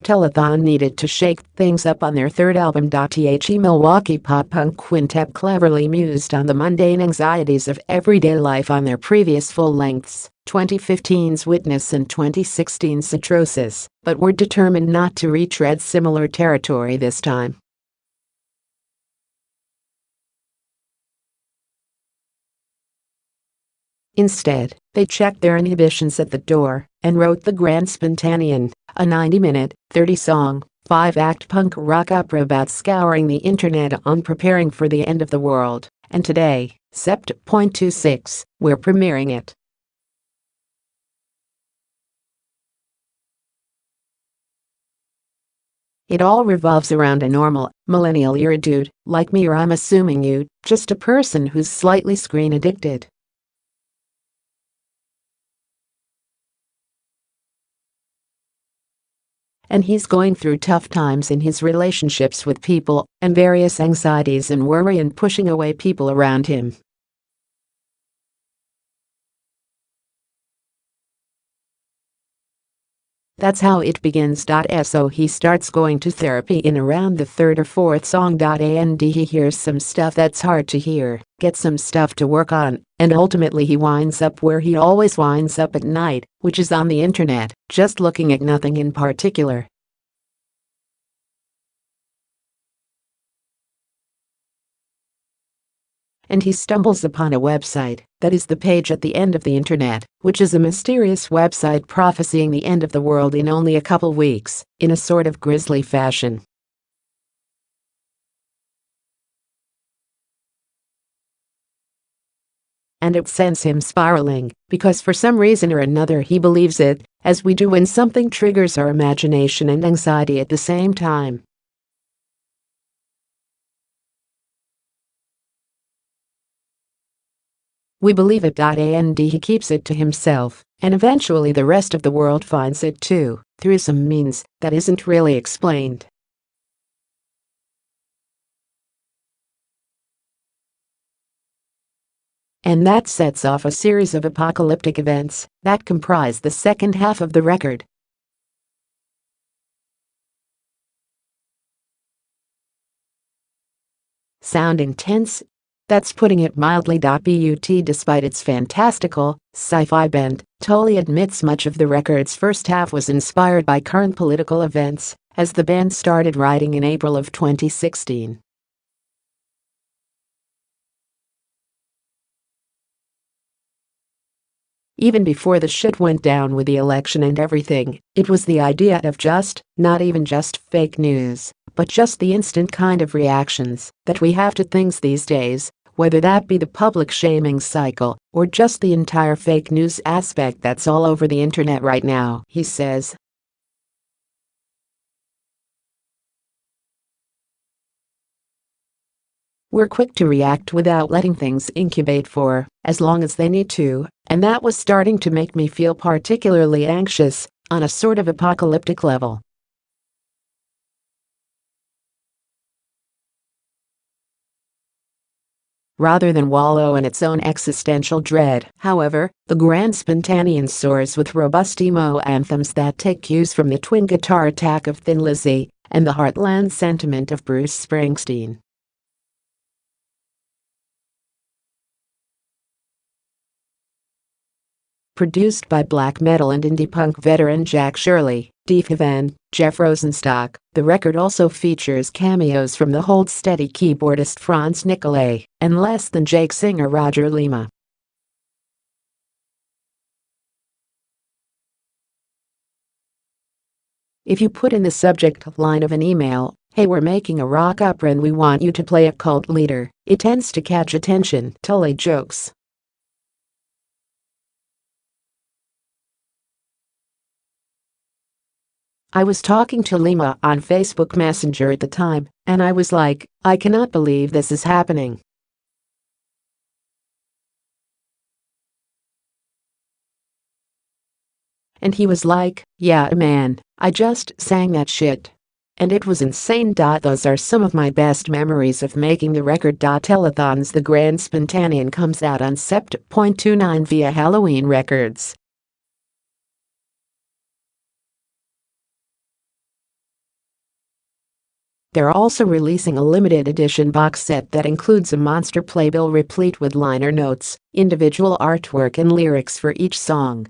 Telethon needed to shake things up on their third album. The Milwaukee pop-punk quintet cleverly mused on the mundane anxieties of everyday life on their previous full-lengths, 2015's Witness and 2016's Citrosis, but were determined not to retread similar territory this time. Instead, they checked their inhibitions at the door and wrote the grand Spontanean, a 90-minute, 30-song, 5-act punk rock opera about scouring the internet on preparing for the end of the world, and today, Sept.26, we're premiering it. It all revolves around a normal, millennial era dude like me, or I'm assuming you, just a person who's slightly screen addicted. And he's going through tough times in his relationships with people and various anxieties and worry and pushing away people around him. That's how it begins. So he starts going to therapy in around the third or fourth song. And he hears some stuff that's hard to hear, gets some stuff to work on, and ultimately he winds up where he always winds up at night, which is on the internet, just looking at nothing in particular. And he stumbles upon a website that is the page at the end of the internet, which is a mysterious website prophesying the end of the world in only a couple weeks, in a sort of grisly fashion. And it sends him spiraling, because for some reason or another he believes it, as we do when something triggers our imagination and anxiety at the same time. We believe it. And he keeps it to himself, and eventually the rest of the world finds it too, through some means that isn't really explained. And that sets off a series of apocalyptic events that comprise the second half of the record. Sound intense? That's putting it mildly. But despite its fantastical, sci-fi bent, Tully admits much of the record's first half was inspired by current political events, as the band started writing in April of 2016. Even before the shit went down with the election and everything, it was the idea of not even just fake news, but just the instant kind of reactions that we have to things these days, whether that be the public shaming cycle or just the entire fake news aspect that's all over the internet right now, he says. We're quick to react without letting things incubate for as long as they need to, and that was starting to make me feel particularly anxious, on a sort of apocalyptic level. Rather than wallow in its own existential dread, however, the grand Spontanean soars with robust emo anthems that take cues from the twin guitar attack of Thin Lizzy and the heartland sentiment of Bruce Springsteen. Produced by black metal and indie punk veteran Jack Shirley, Dave Havan, Jeff Rosenstock, the record also features cameos from the Hold Steady keyboardist Franz Nicolay and Less Than Jake singer Roger Lima. If you put in the subject line of an email, "Hey, we're making a rock opera and we want you to play a cult leader," it tends to catch attention, Tully jokes. I was talking to Lima on Facebook Messenger at the time, and I was like, I cannot believe this is happening. And he was like, yeah man, I just sang that shit. And it was insane. Those are some of my best memories of making the record. Telethon's The Grand Spontanean comes out on Sept.29 via Halloween Records. They're also releasing a limited edition box set that includes a monster playbill replete with liner notes, individual artwork and lyrics for each song.